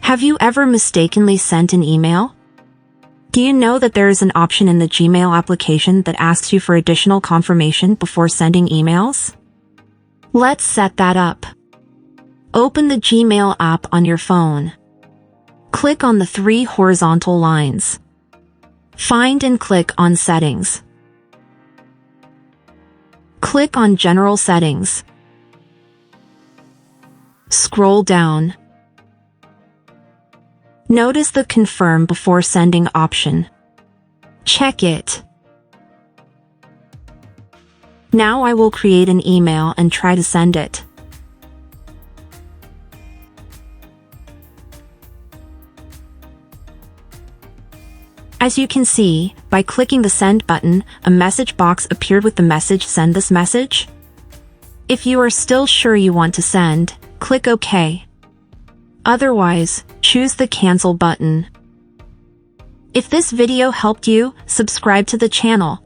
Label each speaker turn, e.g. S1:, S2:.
S1: Have you ever mistakenly sent an email? Do you know that there is an option in the Gmail application that asks you for additional confirmation before sending emails? Let's set that up. Open the Gmail app on your phone. Click on the 3 horizontal lines. Find and click on Settings. Click on General Settings. Scroll down. Notice the Confirm Before Sending option. Check it. Now I will create an email and try to send it. As you can see, by clicking the Send button, a message box appeared with the message "Send this message." If you are still sure you want to send, click OK. Otherwise, choose the Cancel button. If this video helped you, subscribe to the channel